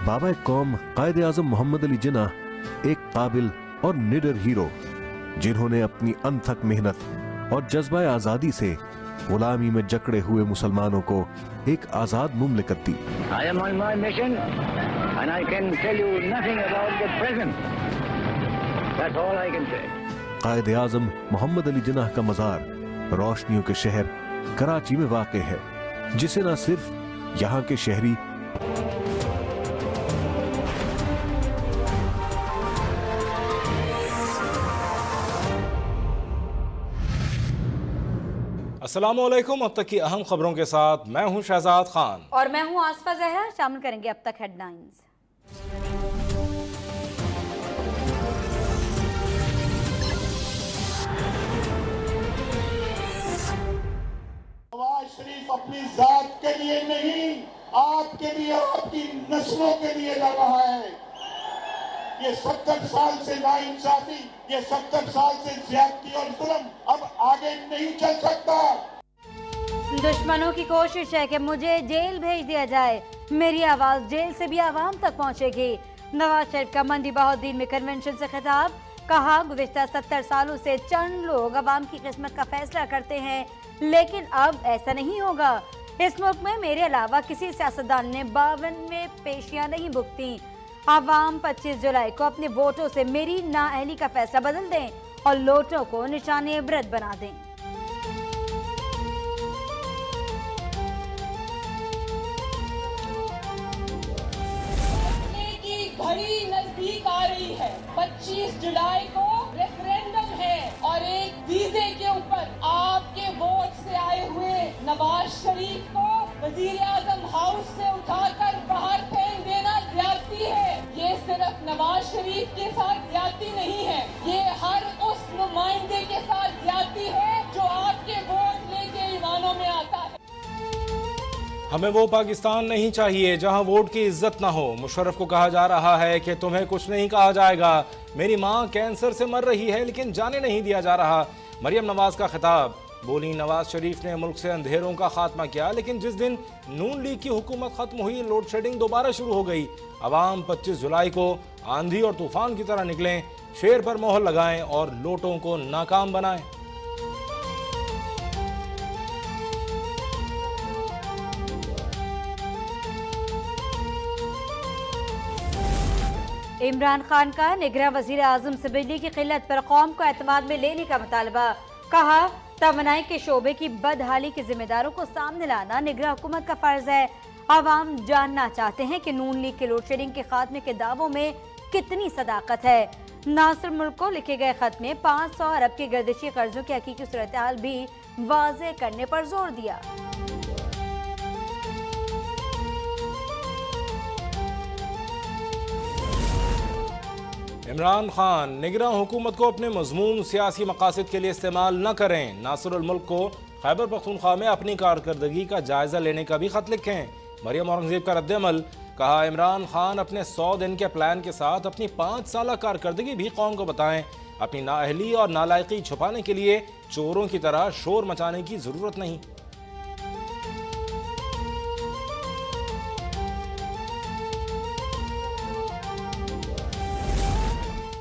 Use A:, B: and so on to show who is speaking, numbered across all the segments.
A: बाबा कौम कायदे आजम मोहम्मद अली जिन्ना एक काबिल और निडर हीरो, जिन्होंने अपनी अनथक मेहनत और जज्बा आजादी से गुलामी में जकड़े हुए मुसलमानों को एक आजाद मुमलिकत दी।
B: I am on my mission and I can tell you nothing about the present. That's all I can say.
A: कायदे आजम मोहम्मद अली जिन्ना का मजार रोशनियों के शहर कराची में वाक़ है, जिसे न सिर्फ यहाँ के शहरी
C: अस्सलामुअलैकुम। अब तक की अहम खबरों के साथ मैं हूं शहजाद खान
D: और मैं हूं आसफा जहरा। शामिल करेंगे अब तक हेडलाइंस।
E: नवाज शरीफ अपनी जात के लिए नहीं, आपके लिए, आपकी नस्लों के लिए लड़ रहा है। ये 70 साल से नाइंसाफी, ये 70 साल से ज्यादती और जुल्म अब आगे नहीं चल सकता।
D: दुश्मनों की कोशिश है कि मुझे जेल भेज दिया जाए, मेरी आवाज जेल से भी आवाम तक पहुंचेगी। नवाज शरीफ का मंडी बहाउद्दीन में कन्वेंशन से खिताब, कहा गुज़िश्ता 70 सालों से चंद लोग आवाम की किस्मत का फैसला करते हैं, लेकिन अब ऐसा नहीं होगा। इस मुल्क में मेरे अलावा किसी सियासतदान ने 52 पेशियां नहीं भुगती। आवाम 25 जुलाई को अपने वोटों से मेरी नाअहली का फैसला बदल दें और लोटों को निशाने इबरत बना दें।
F: घड़ी नजदीक आ रही है। 25 जुलाई को रेफरेंडम है और एक वीजे के ऊपर आपके वोट से आए हुए नवाज शरीफ को वजीर आजम हाउस से उठाकर बाहर फेंक देना ज्यादती है। ये सिर्फ नवाज शरीफ के साथ ज्यादती नहीं है, ये हर उस नुमाइंदे के साथ ज्यादती है जो आपके वोट लेके ईमानों में आता है।
C: हमें वो पाकिस्तान नहीं चाहिए जहां वोट की इज्जत ना हो। मुशर्रफ को कहा जा रहा है कि तुम्हें कुछ नहीं कहा जाएगा। मेरी मां कैंसर से मर रही है लेकिन जाने नहीं दिया जा रहा। मरियम नवाज का खिताब, बोली नवाज शरीफ ने मुल्क से अंधेरों का खात्मा किया, लेकिन जिस दिन नून लीग की हुकूमत खत्म हुई लोड शेडिंग दोबारा शुरू हो गई। अवाम 25 जुलाई को आंधी और तूफान की तरह निकलें, शेर पर मोहर लगाएं और लोटों को नाकाम बनाएं।
D: इमरान खान का निगरां वजीर आजम से बिजली की किल्लत पर कौम को एतमाद में लेने का मुतालबा, कहा तवानाई के शोबे की बदहाली के जिम्मेदारों को सामने लाना निगरां हुकूमत का फर्ज है। आवाम जानना चाहते हैं कि नून लीग के लोड शेडिंग के खात्मे के दावों में कितनी सदाकत है। नासिर मुल्क को लिखे गए खत में 500 अरब के गर्दिशी कर्जों की हकीकी सूरत हाल भी वाज़ेह करने पर जोर दिया।
C: इमरान खान, निगरां हुकूमत को अपने मजमून सियासी मकासद के लिए इस्तेमाल न करें। नासिरुल मुल्क को खैबर पख्तूनख्वा में अपनी कारकर्दगी का जायजा लेने का भी खत लिखें। मरियम औरंगजेब का रद्द-ए-अमल, कहा इमरान खान अपने 100 दिन के प्लान के साथ अपनी 5 साल कारकर्दगी भी कौम को बताएं। अपनी नाअहली और नालायकी छुपाने के लिए चोरों की तरह शोर मचाने की जरूरत नहीं।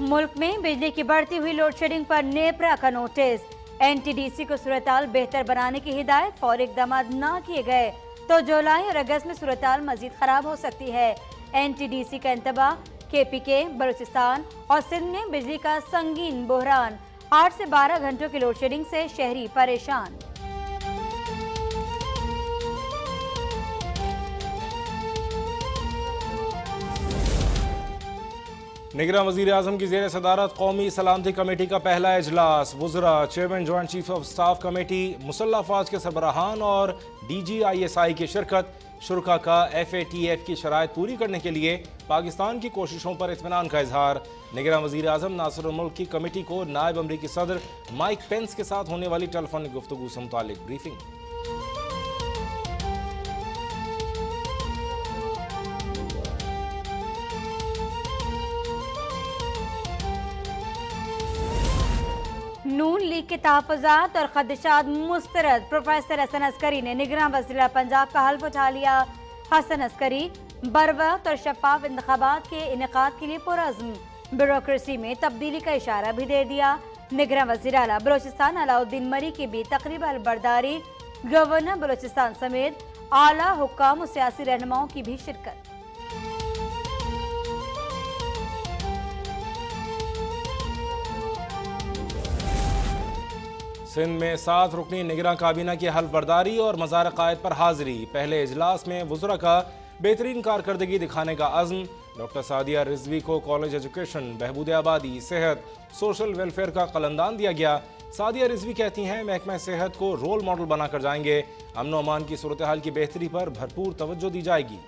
D: मुल्क में बिजली की बढ़ती हुई लोड शेडिंग पर नेपरा का नोटिस, एनटीडीसी को सूरत-हाल बेहतर बनाने की हिदायत, फौरी इक़दाम न किए गए तो जुलाई और अगस्त में सूरत-हाल मजीद खराब हो सकती है। एनटीडीसी का इंतबाह, केपीके, बलूचिस्तान और सिंध में बिजली का संगीन बहरान, 8 से 12 घंटों की लोड शेडिंग से शहरी परेशान।
C: निगरां वज़ीर आज़म की ज़ेर सदारत कौमी सलामती कमेटी का पहला इजलास, वुज़रा, chairman joint chief of staff committee, मुसल्लह अफ़वाज के सरबराहान और DGISI की शिरकत। शुरका का FATF की शराइत पूरी करने के लिए पाकिस्तान की कोशिशों पर इत्मीनान का इजहार। निगरां वज़ीर आज़म नासिरुल मुल्क की कमेटी को नायब अमरीकी सदर माइक पेंस के साथ होने वाली टेलीफोनिक गुफ्तगू से मुतालिक ब्रीफिंग।
D: नून लीग के तहफ़्फ़ुज़ात और ख़दशात मुस्तरद, प्रोफेसर हसन अस्करी ने निगरां वज़ीर पंजाब का हल्फ उठा लिया। हसन अस्करी, बरवक्त और शफाफ इंतखाबात के इनेकाद के लिए पुरअज़्म। ब्यूरोक्रेसी में तब्दीली का इशारा भी दे दिया। निगरान वज़ीर आला बलोचिस्तान अलाउद्दीन मरी की भी तकरीब अलबरदारी। गवर्नर बलोचिस्तान समेत आला हुक्काम और सियासी रहनुमाओं की भी शिरकत।
C: सिंध में 7 रुकनी निगरान काबीना की हल्फ बर्दारी और मज़ार कायद पर हाजिरी। पहले इजलास में वज़रा का बेहतरीन कारकर्दगी दिखाने का अज़्म। डॉक्टर सादिया रिजवी को कॉलेज एजुकेशन, बहबूद आबादी, सेहत, सोशल वेलफेयर का कलंदान दिया गया। सादिया रिजवी कहती हैं महकमा सेहत को रोल मॉडल बनाकर जाएंगे। अमन और अमान की सूरत हाल की बेहतरी पर भरपूर तवज्जो दी जाएगी।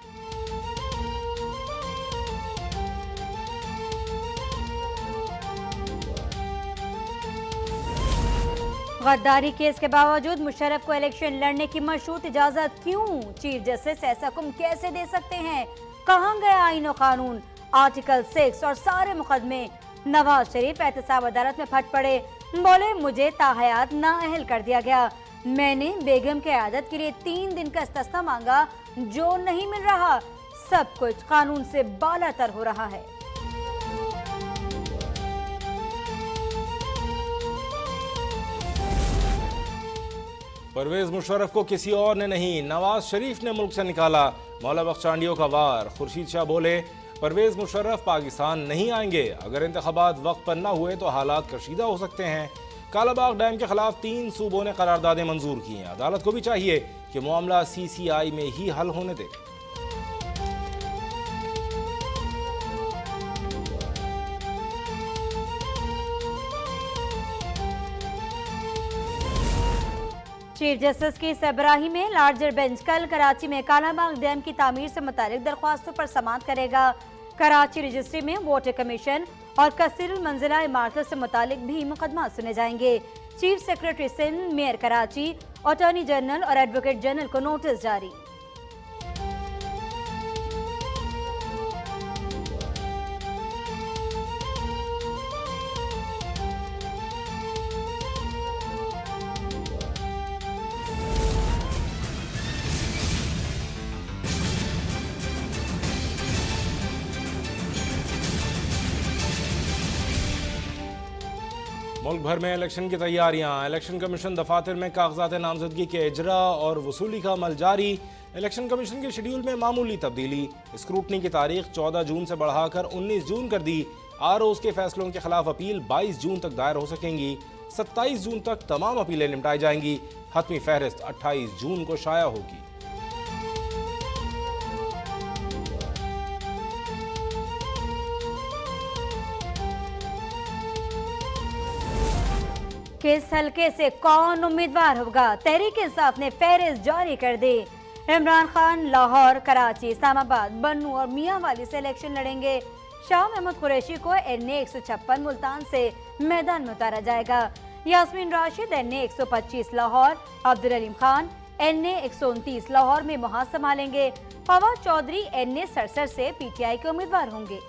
D: गद्दारी केस के बावजूद मुशर्रफ को इलेक्शन लड़ने की मशरूत इजाजत क्यों? चीफ जस्टिस ऐसा हुक्म कैसे दे सकते हैं? कहां गया आईन और कानून? आर्टिकल 6 और सारे मुकदमे। नवाज शरीफ एहतसाब अदालत में फट पड़े, बोले मुझे ताहयात नाअहल कर दिया गया। मैंने बेगम की आदत के लिए 3 दिन का इस्तिस्ना मांगा, जो नहीं मिल रहा। सब कुछ कानून से बालातर हो रहा है।
C: परवेज मुशर्रफ को किसी और ने नहीं, नवाज शरीफ ने मुल्क से निकाला। मौला बख्शांडियों का वार। खुर्शीद शाह बोले परवेज मुशर्रफ पाकिस्तान नहीं आएंगे। अगर इंतखाबात वक्त पर न हुए तो हालात कशीदा हो सकते हैं। कालाबाग डैम के खिलाफ 3 सूबों ने करारदादें मंजूर की हैं। अदालत को भी चाहिए कि मामला CCI में ही हल होने दे।
D: चीफ जस्टिस की सरबराही में लार्जर बेंच कल कराची में कालाबाग डैम की तामीर से मुतालिक दरख्वास्तों पर समाअत करेगा। कराची रजिस्ट्री में वाटर कमीशन और कसीरुल मंजिला इमारतों से मुतालिक भी मुकदमा सुने जाएंगे। Chief secretary Sindh, mayor Karachi, attorney general और एडवोकेट जनरल को नोटिस जारी।
C: मुल्क भर में इलेक्शन की तैयारियां। इलेक्शन कमीशन दफातर में कागजात नामजदगी के इजरा और वसूली का अमल जारी। इलेक्शन कमीशन के शेड्यूल में मामूली तब्दीली। स्क्रूटनी की तारीख 14 जून से बढ़ाकर 19 जून कर दी। ROs के फैसलों के खिलाफ अपील 22 जून तक दायर हो सकेंगी। 27 जून तक तमाम अपीलें निपटाई जाएंगी। हतमी फहरिस्त 28 जून को शाया होगी।
D: किस हल्के से कौन उम्मीदवार होगा? तहरीक इंसाफ ने फहरिस्त जारी कर दी। इमरान खान लाहौर, कराची, इस्लामाबाद, बन्नू और मियांवाली से इलेक्शन लड़ेंगे। शाह महमूद कुरैशी को NA 156 मुल्तान से मैदान में उतारा जाएगा। यास्मीन राशिद NA 125 लाहौर, अब्दुल अलीम खान NA 129 लाहौर में मुहाज संभालेंगे। फवाद चौधरी NA 67 से PTI के उम्मीदवार होंगे।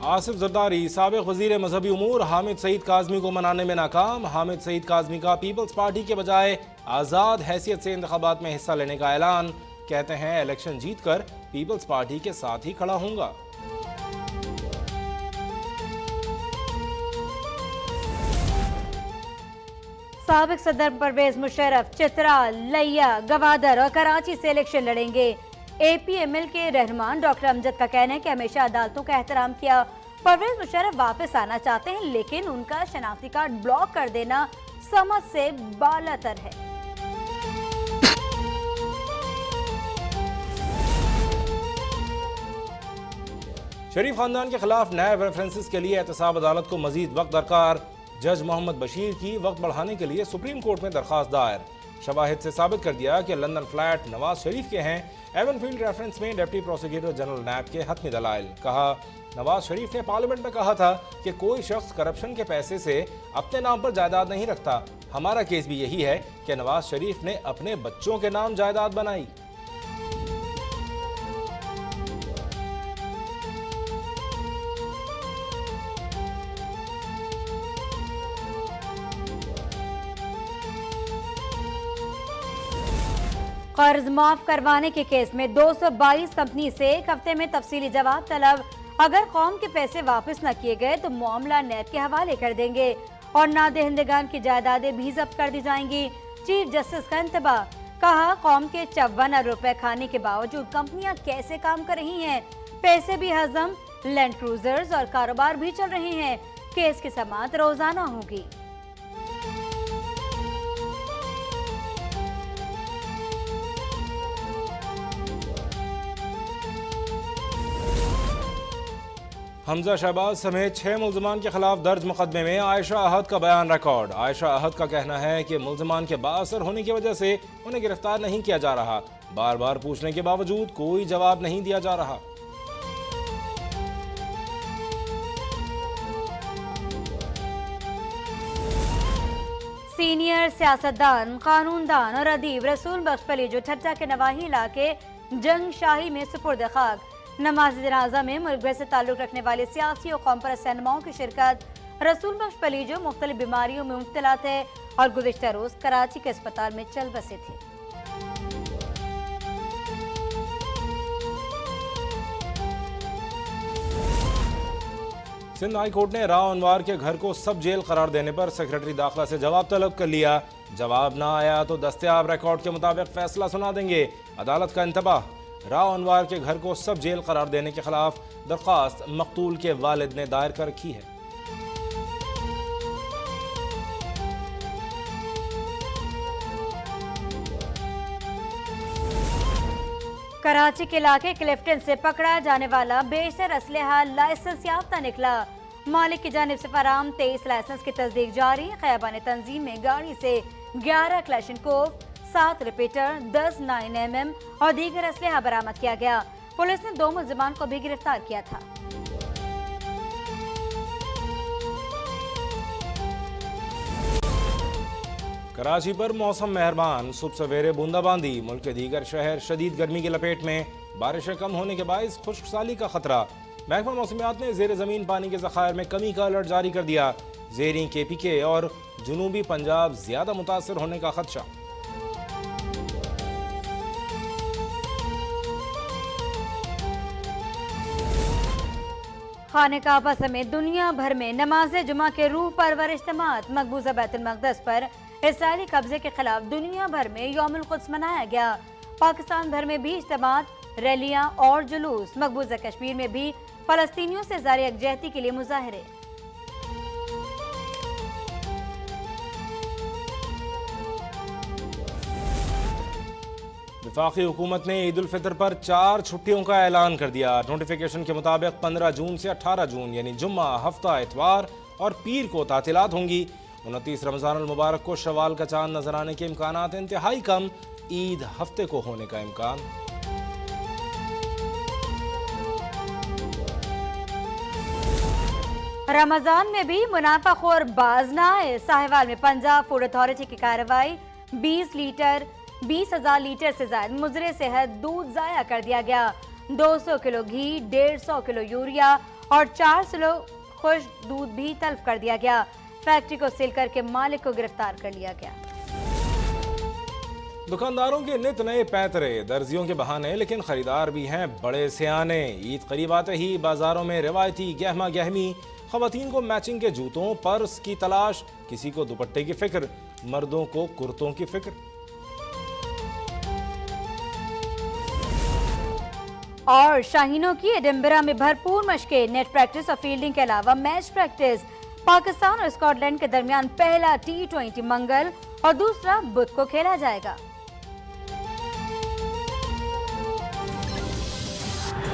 C: आसिफ जरदारी साबिक वजीर मजहबी उमूर हामिद सईद काजमी को मनाने में नाकाम। हामिद सईद काजमी का पीपल्स पार्टी के बजाय आज़ाद हैसियत से इंतखाबात में हिस्सा लेने का ऐलान। कहते हैं इलेक्शन जीतकर पीपल्स पार्टी के साथ ही खड़ा होऊंगा।
D: साबिक सदर परवेज मुशर्रफ चित्राल, लैया, गवादर और कराची से इलेक्शन लड़ेंगे। APML के रहनुमान डॉक्टर अमजद का कहना है कि हमेशा अदालतों का एहतराम किया। परवेज मुशर्रफ वापस आना चाहते हैं, लेकिन उनका शनाख्ती कार्ड ब्लॉक कर देना समझ से बालातर है।
C: शरीफ खानदान के खिलाफ नए रेफरेंसेस के लिए एहतसाब अदालत को मजीद वक्त दरकार। जज मोहम्मद बशीर की वक्त बढ़ाने के लिए सुप्रीम कोर्ट में दरखास्त दायर। शवाहिद से साबित कर दिया कि लंदन फ्लैट नवाज शरीफ के हैं। एवनफील्ड रेफरेंस में डिप्टी प्रोसिक्यूटर जनरल नैब के हतमी दलाइल। कहा नवाज शरीफ ने पार्लियामेंट में कहा था कि कोई शख्स करप्शन के पैसे से अपने नाम पर जायदाद नहीं रखता। हमारा केस भी यही है कि नवाज शरीफ ने अपने बच्चों के नाम जायदाद बनाई।
D: कर्ज माफ करवाने के केस में 222 कंपनी से एक हफ्ते में तफसीली जवाब तलब। अगर कौम के पैसे वापस न किए गए तो मामला नैब के हवाले कर देंगे और नादहिंदगान की जायदादें भी जब्त कर दी जाएंगी। चीफ जस्टिस का इंतबाह, कहा कौम के 54 अरब रुपए खाने के बावजूद कंपनियां कैसे काम कर रही हैं, पैसे भी हजम, लैंड क्रूजर्स और कारोबार भी चल रहे हैं। केस की समाअत रोजाना होगी।
C: हमजा शहबाज समेत 6 मुल्जमान के खिलाफ दर्ज मुकदमे में आयशा अहद का बयान रिकॉर्ड। आयशा अहद का कहना है कि मुल्जमान के बाअसर होने की वजह से उन्हें गिरफ्तार नहीं किया जा रहा। बार बार पूछने के बावजूद कोई जवाब नहीं दिया जा रहा।
D: सीनियर सियासतदान, कानूनदान और अदीब रसूल बख्श पलीजो ठट्टा के नवाही इलाके जंग शाही में सुपुर्द खाक। नमाज जनाजा में मुल्क भर से ताल्लुक रखने वाले सियासी और कौम परस्त रहनुमाओं की शिरकत। रसूल बख्श पलीजो मुख्तलिफ बीमारियों में मुब्तला थे और गुज़िश्ता रोज कराची के अस्पताल में चल बसे थे।
C: सिंध हाई कोर्ट ने राव अनवार के घर को सब जेल करार देने पर सेक्रेटरी दाखिला से जवाब तलब कर लिया। जवाब ना आया तो दस्तयाब रिकॉर्ड के मुताबिक फैसला सुना देंगे। अदालत का इंतबाह, राव अनवार के घर को सब जेल करार देने के खिलाफ दरख्वास्त मकतूल के वालिद ने दायर कर रखी है।
D: कराची के इलाके क्लिफ्टन से पकड़ा जाने वाला बेशतर असलहा लाइसेंस याफ्ता निकला। मालिक की जानिब से फराम 23 लाइसेंस की तस्दीक जारी। खयाबान तंजीम में गाड़ी से 11 क्लैशनकोव, 7 रिपीटर, 10 9mm और दीगर असलहा बरामद किया गया। पुलिस ने 2 मुल्जिमान को भी गिरफ्तार किया था।
C: कराची पर मौसम मेहरबान, सुबह सवेरे बूंदाबांदी। मुल्क के दीगर शहर शदीद गर्मी की लपेट में। बारिशें कम होने के बायस खुश्क साली का खतरा। महकमा मौसमियात ने जेर ज़मीन पानी के ज़खायर में कमी का अलर्ट जारी कर दिया। ज़ेरी KPK और जुनूबी पंजाब ज्यादा मुतासर होने का खदशा।
D: खाने काबा समेत दुनिया भर में नमाज जुमा के रूह परवर इज्तिमात। मकबूजा बैतुल मक़दस पर इसराइली कब्जे के खिलाफ दुनिया भर में यौमुल कुद्स मनाया गया। पाकिस्तान भर में भी इज्तिमात, रैलियां और जुलूस। मकबूजा कश्मीर में भी फलस्तीनियों से ज़ाहिर यकजहती के लिए मुजाहरे।
C: वफाकी हुकूमत ने ईद उल फितर पर 4 छुट्टियों का ऐलान कर दिया। नोटिफिकेशन के मुताबिक 15 जून से 18 जून यानी जुम्मा, हफ्ता, इतवार और पीर को तातिलात होंगी। 29 रमजान अल मुबारक को शवाल का चांद नजर आने के इम्कानात इंतहाई कम। ईद हफ्ते को होने का इम्कान।
D: रमजान में भी मुनाफाखोर बाज न आए। साहिवाल में पंजाब फूड अथॉरिटी की कार्रवाई। 20,000 लीटर से ज्यादा मुजरे सेहत दूध जाया कर दिया गया। 200 किलो घी, 150 किलो यूरिया और 4 किलो खुश दूध भी तल्फ कर दिया गया। फैक्ट्री को सील करके मालिक को गिरफ्तार कर लिया गया।
C: दुकानदारों के नित नए पैतरे, दर्जियों के बहाने, लेकिन खरीदार भी हैं बड़े सियाने। ईद करीब आते ही बाजारों में रिवायती गहमा गहमी, खवातीन को मैचिंग के जूतों, पर्स की तलाश, किसी को दुपट्टे की फिक्र, मर्दों को कुर्तों की फिक्र।
D: और शाहीनों की एडिनबरा में भरपूर मशकें, नेट प्रैक्टिस और फील्डिंग के अलावा मैच प्रैक्टिस। पाकिस्तान और स्कॉटलैंड के दरमियान पहला T20 मंगल और दूसरा बुध को खेला जाएगा।